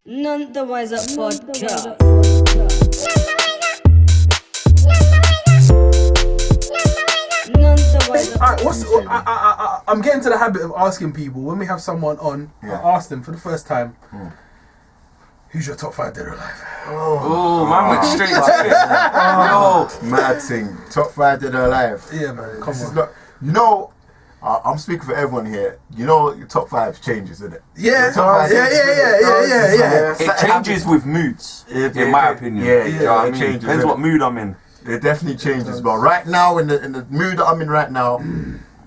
None the wiser podcast. None the wiser. Alright, I'm getting to the habit of asking people when we have someone on. I ask them for the first time, who's your top 5 dead or alive? Oh, man went straight to it. Mad thing. Top 5 dead or alive. Yeah, man. Come This is on. not, you know, I'm speaking for everyone here. You know, your top 5 changes, isn't it? Yeah, Your top five changes. It changes with moods, in my opinion. Yeah, You know what I mean? changes. Depends what mood I'm in. It definitely changes. But right now, in the mood that I'm in right now,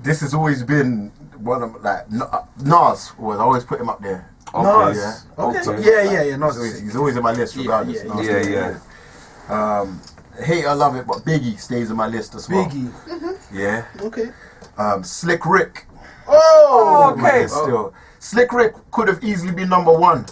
this has always been one of Nas. I always put him up there. Okay, Nas. yeah. Okay. Yeah. Nas. He's always in my list regardless. Yeah, Nas yeah, stays in my yeah. list. Hate or love it, but Biggie stays in my list as well. Biggie. Yeah. Okay. Slick Rick. Oh, okay. Still, Slick Rick could have easily been number 1.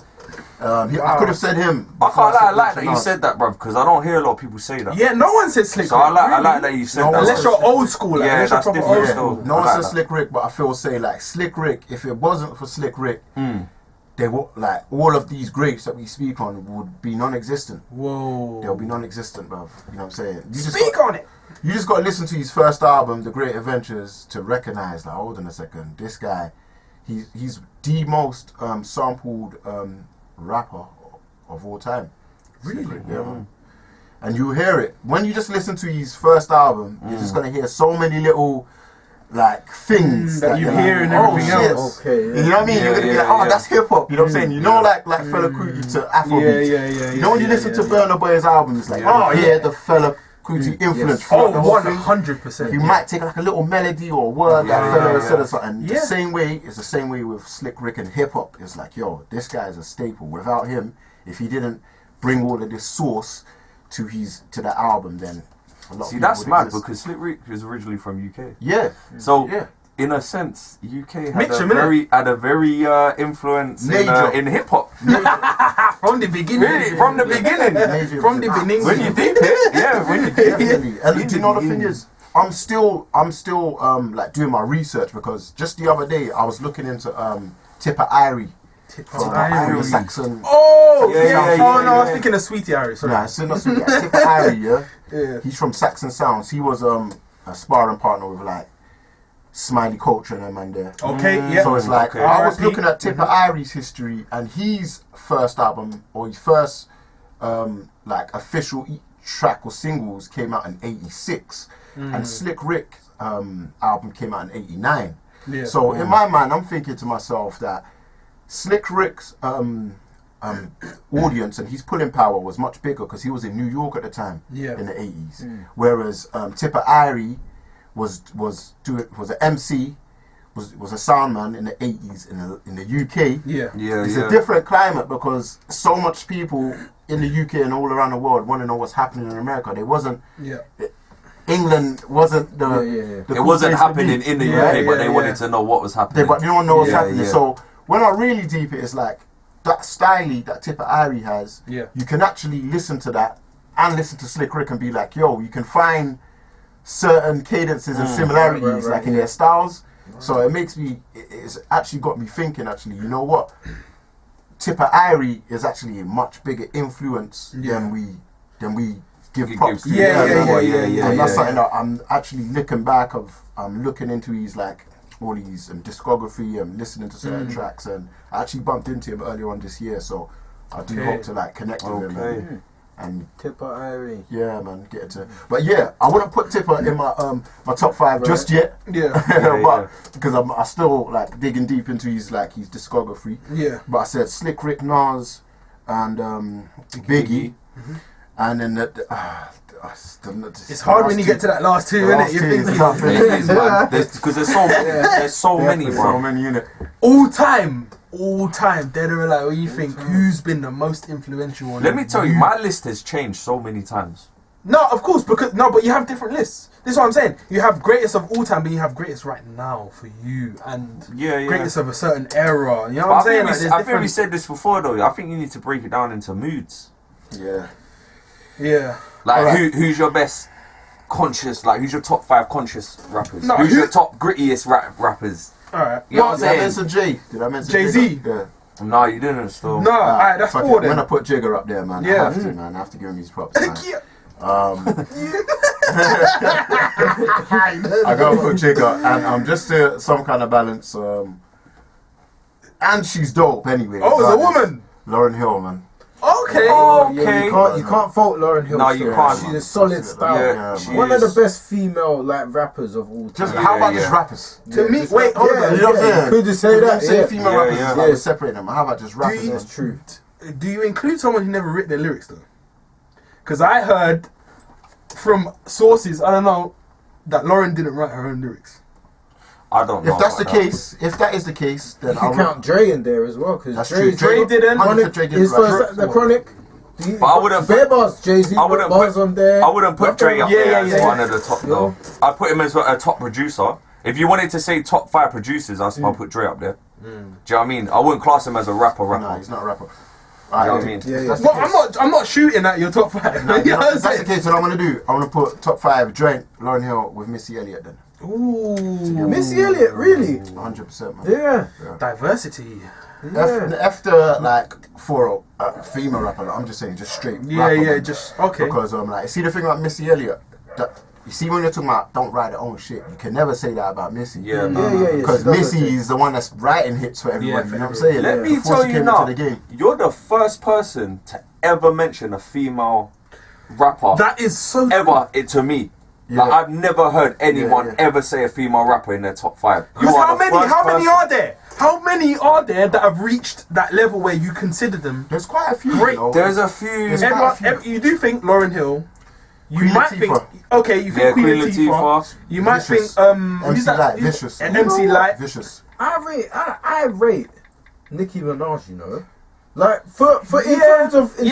I could have said him. I can't lie, I like that you Nas. said that, bruv, because I don't hear a lot of people say that. Yeah, no one said Slick So Rick. I like really. that you said No that. one Unless said you're old school, like, Yeah, unless you're that's proper different old still. school. No one I like said that. Slick Rick, but I feel say like Slick Rick. If it wasn't for Slick Rick, they would like all of these greats that we speak on would be non-existent. Whoa. They'll be non-existent, bruv. You know what I'm saying? Speak on it. You just got to listen to his first album, The Great Adventures, to recognize. Like, hold on a second, this guy, he's the most sampled rapper of all time. Really? Slick Rick, yeah, man. And you hear it when you just listen to his first album. You're just gonna hear so many little like things that you you're hear like, and everything shit. else. Okay, You know what I mean? You're gonna be like, oh, that's hip hop. You know what I'm saying? You know, like Fela Kuti to Afrobeat. Yeah. You know when you listen to Burna Boy's album, it's like, oh yeah, the Fela Kuti influence. throughout the whole thing. 100%. You might take like a little melody or a word that Fela has said or something. Yeah. The same way, it's the same way with Slick Rick and hip hop. It's like, yo, this guy is a staple. Without him, if he didn't bring all of this sauce to that album, then a lot of See, people that's would mad exist. because Slick Rick is originally from UK. Yeah. So, Yeah. in a sense, UK Mix 'em, had a very influence Major. in hip hop. From the beginning. Really, from the beginning. Major From the influence. beginning. When you think it, yeah, when you think Definitely. And do you know the thing is, I'm still like doing my research because just the other day I was looking into Tipper Irie from Anglo-Saxon. Oh, Yeah, yeah. yeah, Oh, no, I was yeah. thinking of Sweetie Harry. Sorry. Nah, so not Tipper Irie, yeah. Yeah. He's from Saxon Sounds. He was a sparring partner with like Smiley Culture and them and there. Okay, yeah. So it's like Okay. I was RIP. looking at Tipper Irie's history and his first album or his first like official track or singles came out in '86, and Slick Rick's album came out in '89. Yeah. So in my mind, I'm thinking to myself that Slick Rick's audience and his pulling power was much bigger because he was in New York at the time in the '80s, whereas Tipper Irie was an MC, was a sound man in the '80s in the UK. Yeah. It's a different climate because so much people in the UK and all around the world want to know what's happening in America. They wasn't. Yeah. England wasn't the. it wasn't happening in the UK, but they yeah. wanted to know what was happening. But they don't know what's happening. Yeah. So when I really deep it, it's like that style that Tipper Irie has. Yeah. You can actually listen to that and listen to Slick Rick and be like, yo, you can find certain cadences and similarities like in their styles. So it makes me. It's actually got me thinking. Actually, you know what? Tipper Irie is actually a much bigger influence than we give props to. Yeah. And that's something that I'm actually looking back of. I'm looking into his like all his discography and listening to certain tracks, and I actually bumped into him earlier on this year. So I do hope to like connect with him and Tipper Irie. yeah, man, get it to. But yeah, I wouldn't put Tipper in my my top 5 just yet. Yeah. Because I still like digging deep into his discography. Yeah. But I said Slick Rick, Nas, and Biggie, and then It's hard when you get to that last two, isn't it? You think tough, It is, man. Because there's so many, so bro. many in it. all time, dead or alive. What do you think? Who's been the most influential on? Let me tell you, my list has changed so many times. No, of course, but you have different lists. This is what I'm saying. You have greatest of all time, but you have greatest right now for you, and greatest of a certain era. You know what I'm saying? I think we said this before, though. I think you need to break it down into moods. Yeah. Like, Alright. who's your best conscious? Like, who's your top 5 conscious rappers? No, who's your top grittiest rappers? All right. You know what I'm Did I saying? mention Jay? Did I mention Jay-Z? Yeah. No, you didn't still. No, alright, that's Fuck four it, then. when I put Jigger up there, man, Yeah. I have to, man. I have to give him his props, man. Yeah. I gotta put Jigger, and just to some kind of balance. And she's dope anyway. Oh, it's a regardless. woman. Lauren Hill, man. Okay. Okay. You can't fault Lauren Hill. No, you still. can't. She's a solid style. Yeah, she One of is. the best female rappers of all time. Just how about yeah. just rappers? To me, just wait, rap- hold on. You know what I'm saying? Could you say You that? say Yeah. female Yeah, rappers yeah. is like we separate them. How about just rappers? you- That's true. Do you include someone who never written their lyrics though? Because I heard from sources, I don't know, that Lauren didn't write her own lyrics. I don't know. If that's the about that. case, if that is the case, then You can count Dre in there as well, because That's Dre true. Dre didn't. 100% Dre didn't His write first, it. the Chronic. But I wouldn't Bare put- bars, Jay-Z. I wouldn't bars put- on there. I wouldn't put Dre up Yeah, there yeah, as yeah. one of the top though. I'd put him as a top producer. If you wanted to say top 5 producers, I'll put Dre up there. Do you know what I mean? I wouldn't class him as a rapper. No, he's not a rapper. You know what I mean? Yeah, yeah. That's the Well, case. I'm not shooting at your top 5. No, You know what I'm if that's the saying? case, what I'm gonna do, I'm gonna put top 5 Dre, Lauren Hill with Missy Elliott then. Ooh, Missy Elliott, really? 100%, man. Yeah. diversity. After like for a female rapper, I'm just saying, just straight. Yeah, rapper, yeah, man. just okay. Because like, see the thing about Missy Elliott, that you see when you're talking about don't write your own shit, you can never say that about Missy. Yeah, Because she does Missy that. is the one that's writing hits for everybody. for you know what I'm everybody. saying? Let me Before tell she you came now, into the game. you're the first person to ever mention a female rapper That is so ever to me. Yeah. Like, I've never heard anyone yeah. ever say a female rapper in their top 5. You Because are how the many? first How many person. are there? How many are there that have reached that level where you consider them? There's quite a few. Great. You know? There's a few. There's quite a few. You do think Lauryn Hill? You Queen might Latifah. think okay. You think Yeah, Queen Queen Latifah. Latifah. You might Vicious. think who's MC that? Light, Vicious. And MC Light. Vicious. I rate Nicki Minaj, you know. Like for in Yeah. terms of flows.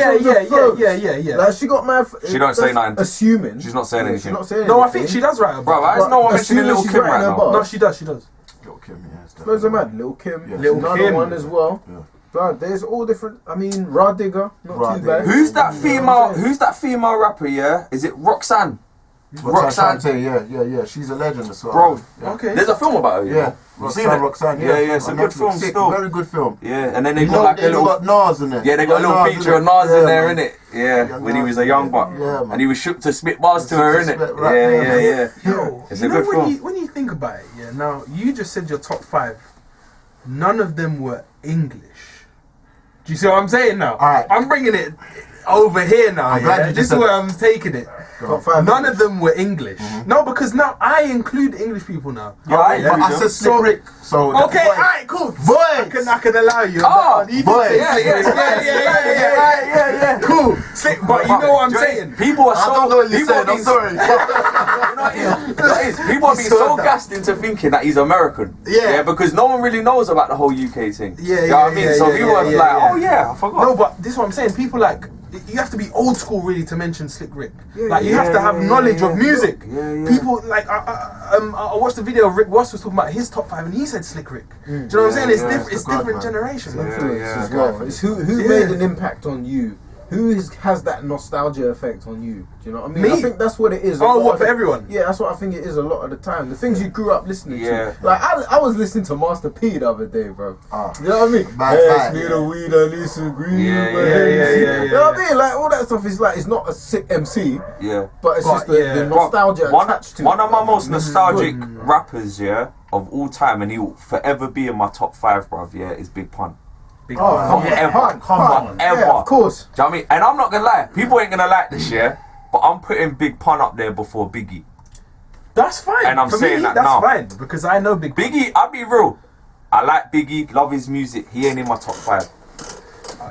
Yeah. Like she got mad. She don't say nothing. Assuming She's not saying She's anything. not saying No, I anything. think she does write a Bro, book. why is no one But mentioning as soon Little as she's Kim writing right her now? bar- No, she does. She does. Lil' Kim, yeah. it's Flows are definitely- mad. Lil' Kim, Yeah. Lil' another Kim. one as well. Yeah. But there's all different. I mean, Rah Digger, not Rah too Digger. bad. Who's that You know female? what I'm saying? Who's that female rapper? Yeah, is it Roxanne? Roxanne, Roxanne. yeah. She's a legend as well. Bro, Yeah. Okay. there's a film about her. You Yeah, know? You seen it? Roxanne, Yeah, it's a On good Netflix. film Sick, still. very good film. Yeah, and then they You got know, like a they little. got Nas in there. Yeah, they got a little Nas feature of Nas in there, innit? Yeah, Yeah, when he Nas. was a young buck. Yeah, man. And he was shook to spit bars to her, innit? Spit rap, Yeah. Yo, It's you a know good when film. when you think about it, yeah. Now you just said your top 5. None of them were English. Do you see what I'm saying now? Alright. I'm bringing it over here now. I'm glad Yeah? you This just is said where that. I'm taking it. Top 5 None English. of them were English. No, because now I include English people now. Yeah, I But agree. I said Slick Rick, so that's Okay, why- alright, cool. Voice. I can allow you. Oh, You did voice. say- Yeah. Cool. Sick, but you know what I'm saying. People are I so. don't know what you people said. are I'm being- sorry. You know what it is? People are being So so that- gassed into thinking that he's American. Yeah. Because no one really knows about the whole UK thing. Yeah, You know what I mean? yeah, So yeah, people are yeah, like, yeah. oh yeah, I forgot. No, but this is what I'm saying. People like you have to be old school really to mention Slick Rick. Like you yeah, have to have yeah, knowledge yeah, of music. yeah. People like I watched the video. Rick Ross was talking about his top 5, and he said Slick Rick. Do you know what I'm saying? It's yeah, different. it's It's the God, different man. generation. Yeah. Influence as well. It's who Yeah. made an impact on you. Who has that nostalgia effect on you? Do you know what I mean? Me? I think that's what it is. A Oh, lot what of for it- everyone? Yeah, that's what I think it is a lot of the time. The things you grew up listening Yeah. to. Like I was listening to Master P the other day, bro. Ah. You know what I mean? Bad, Pass bad, me yeah. the weed, I need some green. Yeah, my yeah, Hennessy. yeah, You know what I mean? Like all that stuff is like it's not a sick MC, Yeah. but it's But, just the, yeah. the Bro, nostalgia one attached to one it. of my most nostalgic Good. rappers, yeah, of all time, and he will forever be in my top 5, bruv, yeah, is Big Pun. Big Oh, man. Forever. come on. Forever. Yeah, of course. Do you know what I mean? And I'm not gonna lie, people ain't gonna like this, yeah, but I'm putting Big Pun up there before Biggie. That's fine. And I'm For saying me, that that's now. fine because I know Big. Biggie, I'll be real. I like Biggie, love his music. He ain't in my top 5.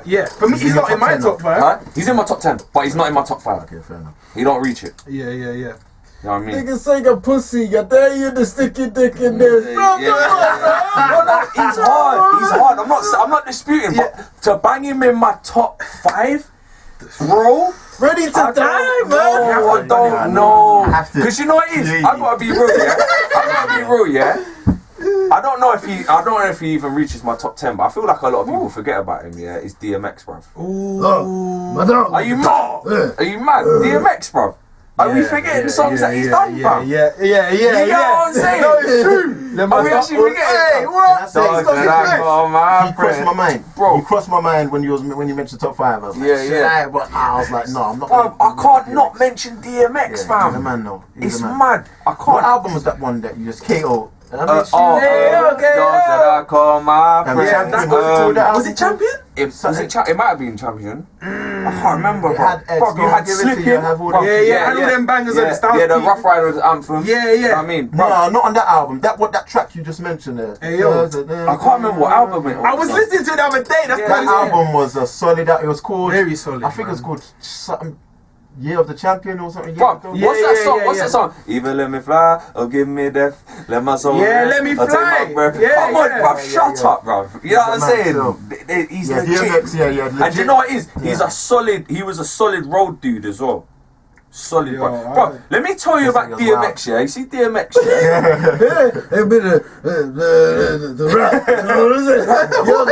Yeah, for me, he's in not your in my top 10 top 5. Huh? He's in my top 10, but he's not in my top 5. Okay, fair enough. He don't reach it. Yeah. You know what I mean? Niggas say a pussy, you dare you the sticky dick in there. No, he's hard. He's hard. I'm not disputing, but to bang him in my top 5, bro. Ready to die, man. No, I don't know. I have to- Because you know what it is? Yeah, I gotta be real, yeah. I gotta be real, yeah. I don't know if he even reaches my top 10, but I feel like a lot of people forget about him. Yeah, it's DMX, bruv. Madam. Are you mad? Are you mad? DMX, bruv. Are we forgetting songs that he's done, bruv? Yeah. You know what I'm saying? No, it's true. Are we actually forgetting? Hey, what? Dog, Stop did it, I man. go, my He crossed friend? my mind, Bro. He crossed my mind when you mentioned top 5. I was like, Yeah, shit, yeah. but I was like, no, I'm not. Bruv, I I'm can't DMX. not mention DMX, He's a fam. man, though. He's It's a man. mad. I What can't. album was that one that you just KO? Okay. okay. Dogs that I call my And friend. Champion, what's it called, that Was it album? Champion? It might have been Champion. I can't remember, It bro. had Ed Bro, you had Give It To You, Slippin'. have all Bro, that- Yeah, had all them bangers on the Styles Yeah, the P. Rough Riders anthem. Yeah, You know what I mean? Bro, No, not on that album. That track you just mentioned there. Hey, yo. I can't remember what album it was. I was listening to it the other day. That's Yeah, That crazy. album was a solid. It was called. Very solid, I think it was man. called something. Year of the Champion or something. Bro, Yeah, what's that song? yeah, What's yeah. that song? Either let me fly or give me death. Let my soul Yeah, rest, let me or take fly. my breath. Yeah, Come on, yeah. bruv, Yeah, shut yeah. up, bruv. You know what I'm He's a saying? man He's Yeah, legit. DMX, yeah, And legit. you know what it is? He's Yeah. a solid. He was a solid road dude as well. Solid, Yo, bro. I- Bro, let me tell you about This nigga's DMX. Yeah, you see DMX. Yeah? Hey, but the rap. You know what I'm saying? Yo,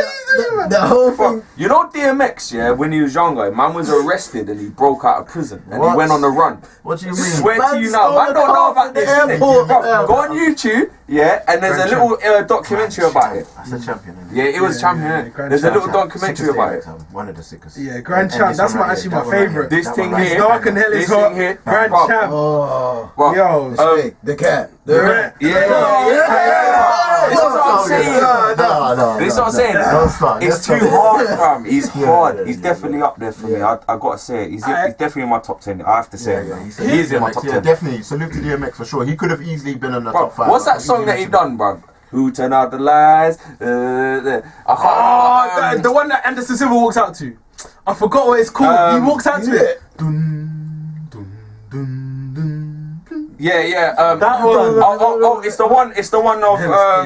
the whole Bro, thing. you know DMX, yeah, when he was younger, man was arrested and he broke out of prison and What? he went on the run. What do you mean? Swear to Man you now, stole man the don't know car about from the this. innit? airport. Bro, go on YouTube, yeah, and there's a little documentary about it. That's a champion. Isn't it? Yeah, it was Yeah, champion. yeah, innit? Grand There's a little Champ. documentary Sickest about it. DMX album, one of the sickest. Yeah, Grand And Champ. this That's one right actually here, my that one right favorite. here, This that thing one right here. Dark and Hell is This hot. thing here. Grand Bro. Champ. Oh, Bro, Yo. Snake, the cat, the rat. Yeah. This is what I'm saying. No. This is what I'm saying. Don't start. It's Don't too start. hard, fam. He's Yeah, hard. yeah, He's yeah, definitely up there for me. I gotta say it. He's definitely in my top 10. I have to say it, man. He's in my top 10. Yeah, definitely. Salute to DMX for sure. He could have easily been in the Bro, top 5. what's that song that he done, bruv? Who turned out the lights? I can't. The one that Anderson Silva walks out to. I forgot what it's called. He walks out to it. Yeah. That one. Oh, it's the one. It's the one of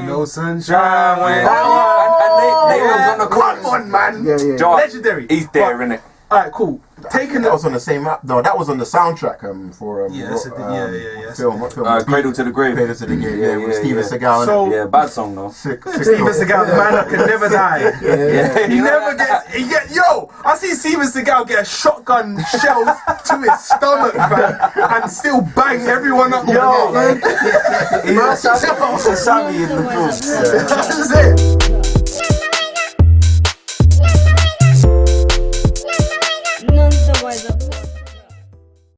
No sunshine. Shine when- That one. and they was on the Come on, man. Yeah. Joe, Legendary. He's there, But- innit? Alright, cool. Taking That was on the same app. No, that was on the soundtrack for Yeah, that's the thing. Yeah. film. What film? Cradle to the Grave. Cradle to the Grave. Yeah, with Steven yeah. Seagal. So- Yeah, bad song though. Sick. Steven Seagal, the man that can never die. Yeah, He never gets. Yo, I see Steven Seagal get a shotgun shell to his stomach, man, and still bang everyone up. Yo, man. He's a savvy in the film. That's it.